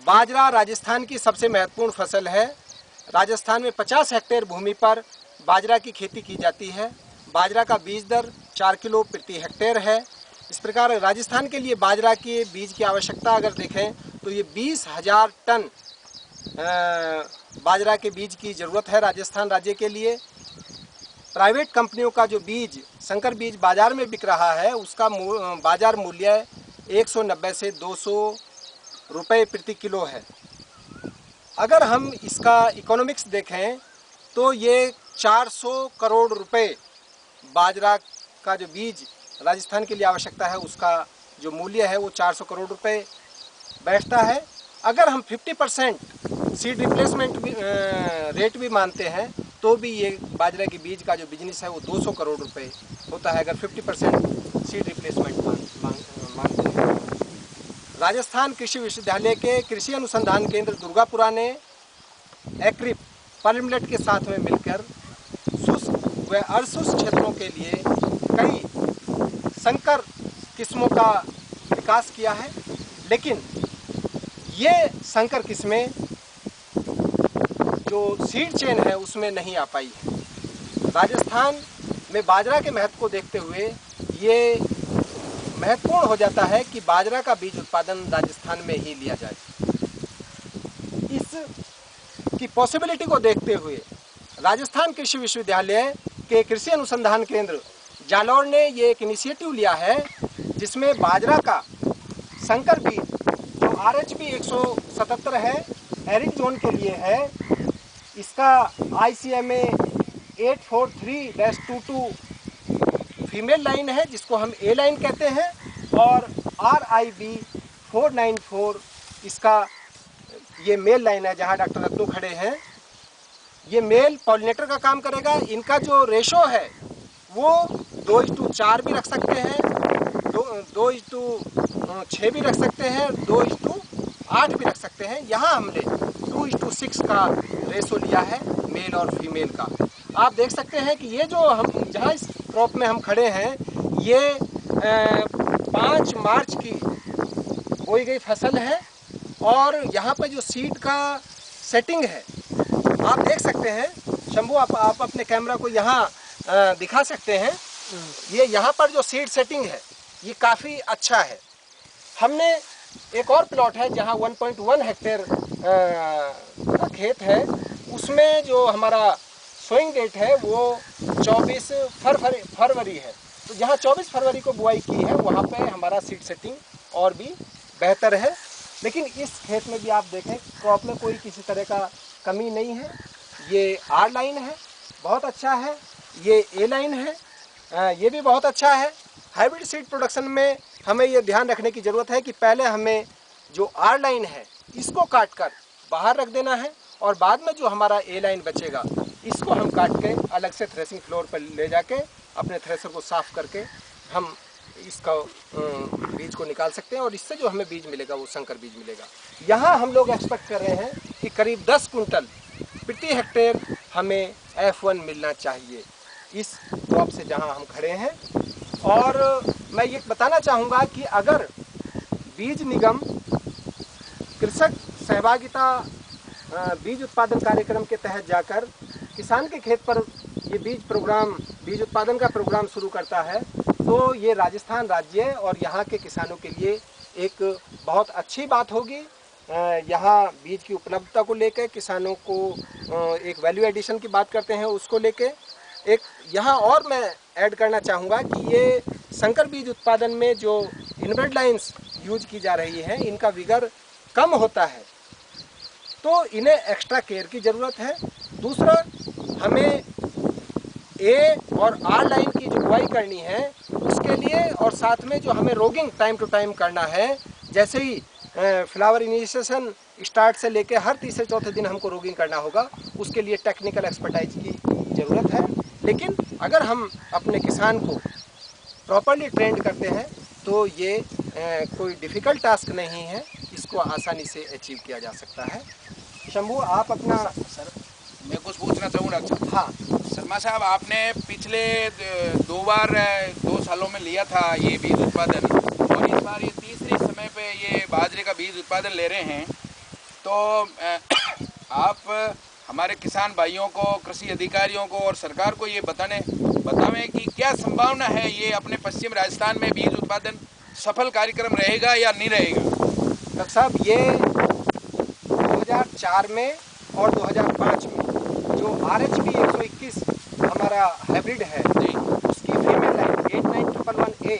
बाजरा राजस्थान की सबसे महत्वपूर्ण फसल है। राजस्थान में 50 हेक्टेयर भूमि पर बाजरा की खेती की जाती है। बाजरा का बीज दर 4 किलो प्रति हेक्टेयर है। इस प्रकार राजस्थान के लिए बाजरा के बीज की आवश्यकता अगर देखें तो ये 20,000 टन बाजरा के बीज की ज़रूरत है राजस्थान राज्य के लिए। प्राइवेट कंपनियों का जो बीज संकर बीज बाज़ार में बिक रहा है उसका बाज़ार मूल्य 190 से 200 रुपये प्रति किलो है। अगर हम इसका इकोनॉमिक्स देखें तो ये 400 करोड़ रुपए बाजरा का जो बीज राजस्थान के लिए आवश्यकता है उसका जो मूल्य है वो 400 करोड़ रुपए बैठता है। अगर हम 50% सीड रिप्लेसमेंट रेट भी मानते हैं तो भी ये बाजरा के बीज का जो बिजनेस है वो 200 करोड़ रुपए होता है, अगर 50% सीड रिप्लेसमेंट मानते हैं। राजस्थान कृषि विश्वविद्यालय के कृषि अनुसंधान केंद्र दुर्गापुरा ने एक्रिप परमिलेट के साथ में मिलकर शुष्क व अर्धशुष्क क्षेत्रों के लिए कई संकर किस्मों का विकास किया है, लेकिन ये संकर किस्में जो सीड चेन है उसमें नहीं आ पाई है। राजस्थान में बाजरा के महत्व को देखते हुए ये महत्वपूर्ण हो जाता है कि बाजरा का बीज उत्पादन राजस्थान में ही लिया जाए। इस की पॉसिबिलिटी को देखते हुए राजस्थान कृषि विश्वविद्यालय के कृषि अनुसंधान केंद्र जालौर ने ये एक इनिशिएटिव लिया है जिसमें बाजरा का संकर बीज जो RH 177 है, एरिड जोन के लिए है। इसका ICMA 843-22 फीमेल लाइन है जिसको हम A लाइन कहते हैं, और RIB 494 इसका ये मेल लाइन है जहाँ डॉक्टर रत्नू खड़े हैं। ये मेल पॉलिनेटर का काम करेगा। इनका जो रेशो है वो 2:4 भी रख सकते हैं, 2:6 भी रख सकते हैं, 2:8 भी रख सकते हैं। यहाँ हमने 2:6 का रेशो लिया है मेल और फीमेल का। आप देख सकते हैं कि ये जो हम जहाँ इस क्रॉप में हम खड़े हैं ये 5 मार्च की बोई गई फसल है, और यहाँ पर जो सीड का सेटिंग है आप देख सकते हैं। शंभू आप अपने कैमरा को यहाँ दिखा सकते हैं। ये यहाँ पर जो सीड सेटिंग है ये काफ़ी अच्छा है। हमने एक और प्लॉट है जहाँ 1.1 हेक्टेयर का खेत है, उसमें जो हमारा सोइंग डेट है वो 24 फरवरी है। तो जहाँ 24 फरवरी को बुआई की है वहाँ पे हमारा सीड सेटिंग और भी बेहतर है। लेकिन इस खेत में भी आप देखें क्रॉप में कोई किसी तरह का कमी नहीं है। ये R लाइन है, बहुत अच्छा है। ये A लाइन है, ये भी बहुत अच्छा है। हाइब्रिड सीड प्रोडक्शन में हमें ये ध्यान रखने की ज़रूरत है कि पहले हमें जो R लाइन है इसको काट कर बाहर रख देना है, और बाद में जो हमारा A लाइन बचेगा इसको हम काट के अलग से थ्रेसिंग फ्लोर पर ले जाके अपने थ्रेसर को साफ़ करके हम इसका बीज को निकाल सकते हैं, और इससे जो हमें बीज मिलेगा वो संकर बीज मिलेगा। यहाँ हम लोग एक्सपेक्ट कर रहे हैं कि करीब 10 कुंटल प्रति हेक्टेयर हमें F1 मिलना चाहिए इस क्रॉप से जहाँ हम खड़े हैं। और मैं ये बताना चाहूँगा कि अगर बीज निगम कृषक सहभागिता बीज उत्पादन कार्यक्रम के तहत जाकर किसान के खेत पर ये बीज उत्पादन का प्रोग्राम शुरू करता है तो ये राजस्थान राज्य और यहाँ के किसानों के लिए एक बहुत अच्छी बात होगी। यहाँ बीज की उपलब्धता को लेकर किसानों को एक वैल्यू एडिशन की बात करते हैं उसको लेके एक यहाँ और मैं ऐड करना चाहूँगा कि ये संकर बीज उत्पादन में जो इनब्रेड लाइन्स यूज की जा रही हैं इनका विगर कम होता है, तो इन्हें एक्स्ट्रा केयर की ज़रूरत है। दूसरा, हमें A और R लाइन की जो बुआई करनी है उसके लिए, और साथ में जो हमें रोगिंग टाइम टू टाइम करना है, जैसे ही फ्लावर इनिशिएशन स्टार्ट से लेके हर तीसरे चौथे दिन हमको रोगिंग करना होगा, उसके लिए टेक्निकल एक्सपर्टाइज की ज़रूरत है। लेकिन अगर हम अपने किसान को प्रॉपरली ट्रेंड करते हैं तो ये कोई डिफ़िकल्ट टास्क नहीं है, इसको आसानी से अचीव किया जा सकता है। शंभू आप अपना सर मैं कुछ पूछना चाहूँ डॉक्टर। हाँ शर्मा साहब, आपने पिछले 2 सालों में लिया था ये बीज उत्पादन, और इस बार ये तीसरे समय पे ये बाजरे का बीज उत्पादन ले रहे हैं, तो आप हमारे किसान भाइयों को, कृषि अधिकारियों को और सरकार को ये बतावें कि क्या संभावना है ये अपने पश्चिम राजस्थान में बीज उत्पादन सफल कार्यक्रम रहेगा या नहीं रहेगा। डॉक्टर साहब, ये 2004 में और 2005 में जो RHP 121 हमारा हाइब्रिड है जी, उसकी फीमेल लाइन 89111A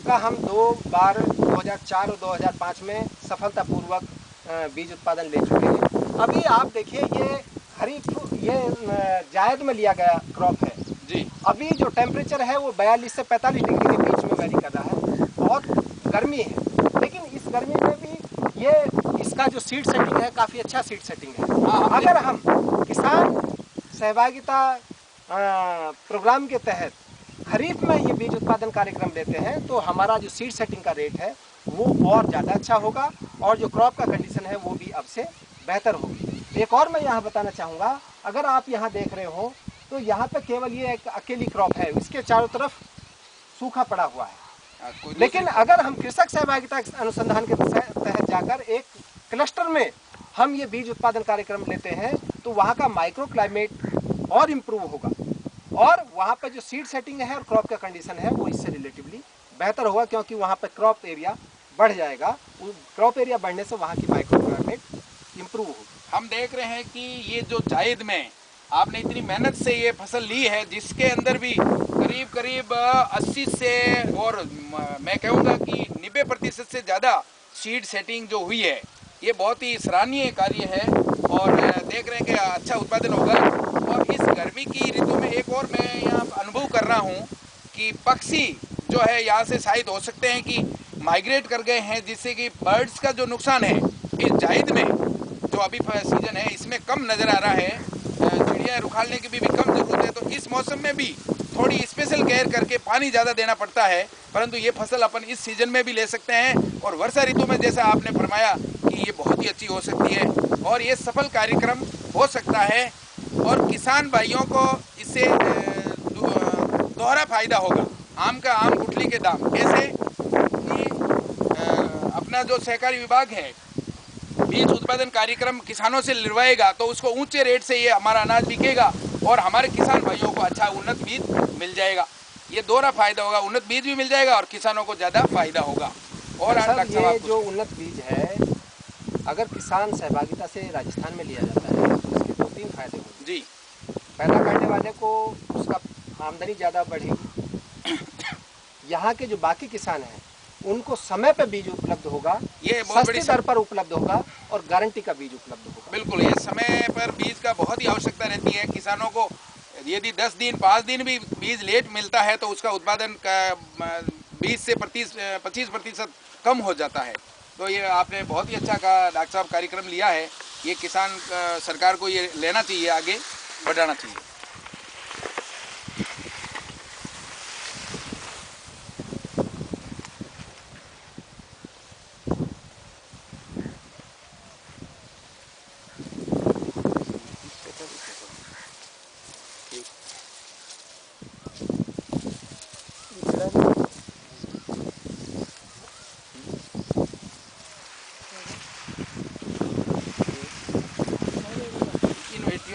का हम 2 बार 2004 और 2005 में सफलतापूर्वक बीज उत्पादन ले चुके हैं। अभी आप देखिए, ये खरीफ, ये जायद में लिया गया क्रॉप है जी, अभी जो टेम्परेचर है वो 42 से 45 डिग्री के बीच में वेरी कर रहा है। बहुत गर्मी है, लेकिन इस गर्मी में भी ये इसका जो सीड सेटिंग है काफ़ी अच्छा सीड सेटिंग है। अगर हम किसान सहभागिता प्रोग्राम के तहत खरीफ में ये बीज उत्पादन कार्यक्रम लेते हैं तो हमारा जो सीड सेटिंग का रेट है वो और ज़्यादा अच्छा होगा और जो क्रॉप का कंडीशन है वो भी अब से बेहतर होगी। एक और मैं यहाँ बताना चाहूँगा, अगर आप यहाँ देख रहे हो तो यहाँ पे केवल ये एक अकेली क्रॉप है, इसके चारों तरफ सूखा पड़ा हुआ है। लेकिन अगर हम कृषक सहभागिता अनुसंधान के तहत जाकर एक क्लस्टर में हम ये बीज उत्पादन कार्यक्रम लेते हैं तो वहाँ का माइक्रो क्लाइमेट और इम्प्रूव होगा और वहाँ पर जो सीड सेटिंग है और क्रॉप का कंडीशन है वो इससे रिलेटिवली बेहतर होगा, क्योंकि वहाँ पर क्रॉप एरिया बढ़ जाएगा। क्रॉप एरिया बढ़ने से वहाँ की माइक्रो क्लाइमेट इम्प्रूव होगी। हम देख रहे हैं कि ये जो जायद में आपने इतनी मेहनत से ये फसल ली है, जिसके अंदर भी करीब करीब 80 से और मैं कहूँगा कि 90% से ज़्यादा सीड सेटिंग जो हुई है, ये बहुत ही सराहनीय कार्य है और देख रहे हैं कि अच्छा उत्पादन होगा। और इस गर्मी की ऋतु में एक और मैं यहाँ अनुभव कर रहा हूँ कि पक्षी जो है यहाँ से शायद हो सकते हैं कि माइग्रेट कर गए हैं, जिससे कि बर्ड्स का जो नुकसान है इस जायद में जो अभी सीजन है इसमें कम नज़र आ रहा है। चिड़िया रुखालने की भी कम ज़रूरत है, तो इस मौसम में भी थोड़ी स्पेशल केयर करके पानी ज़्यादा देना पड़ता है, परंतु ये फसल अपन इस सीजन में भी ले सकते हैं और वर्षा ऋतु में जैसा आपने फरमाया कि ये बहुत ही अच्छी हो सकती है और ये सफल कार्यक्रम हो सकता है और किसान भाइयों को इससे दोहरा फायदा होगा। आम का आम गुठली के दाम, कैसे कि अपना जो सहकारी विभाग है बीज उत्पादन कार्यक्रम किसानों से लिरवाएगा तो उसको ऊंचे रेट से ये हमारा अनाज बिकेगा और हमारे किसान भाइयों को अच्छा उन्नत बीज मिल जाएगा। ये दोहरा फायदा होगा, उन्नत बीज भी मिल जाएगा और किसानों को ज़्यादा फायदा होगा। और ये जो उन्नत बीज है अगर किसान सहभागिता से राजस्थान में लिया जाता है तो इसके 2-3 फायदे होंगे जी। पैदा करने वाले को उसका आमदनी ज़्यादा बढ़ेगी, यहाँ के जो बाकी किसान हैं उनको समय पर बीज उपलब्ध होगा, ये बहुत बड़ी सस्ती दर पर उपलब्ध होगा और गारंटी का बीज उपलब्ध होगा। बिल्कुल, ये समय पर बीज का बहुत ही आवश्यकता रहती है किसानों को। यदि 10 दिन 5 दिन भी बीज लेट मिलता है तो उसका उत्पादन का 20 से 25% कम हो जाता है। तो ये आपने बहुत ही अच्छा का डॉक्टर साहब कार्यक्रम लिया है, ये किसान सरकार को ये लेना चाहिए, आगे बढ़ाना चाहिए।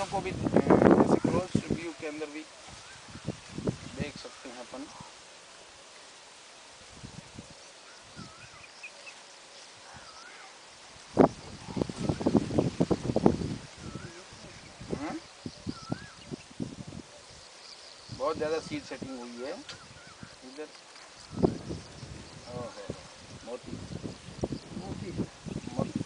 को भी जैसे क्लोज व्यू के अंदर भी देख सकते हैं अपन। बहुत ज़्यादा सीड सेटिंग हुई है इधर। मोती मोती मोती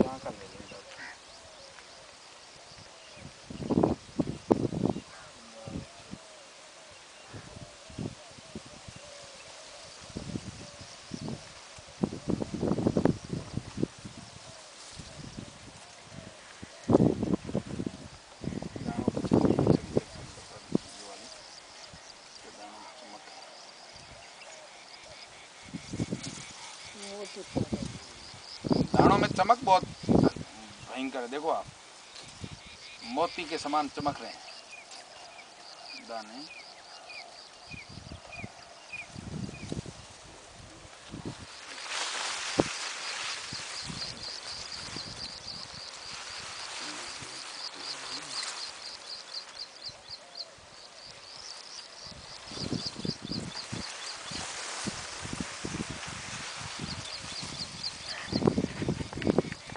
यहाँ का ले लेंगे। दानों में चमक बहुत भयंकर है, देखो आप मोती के समान चमक रहे हैं दाने।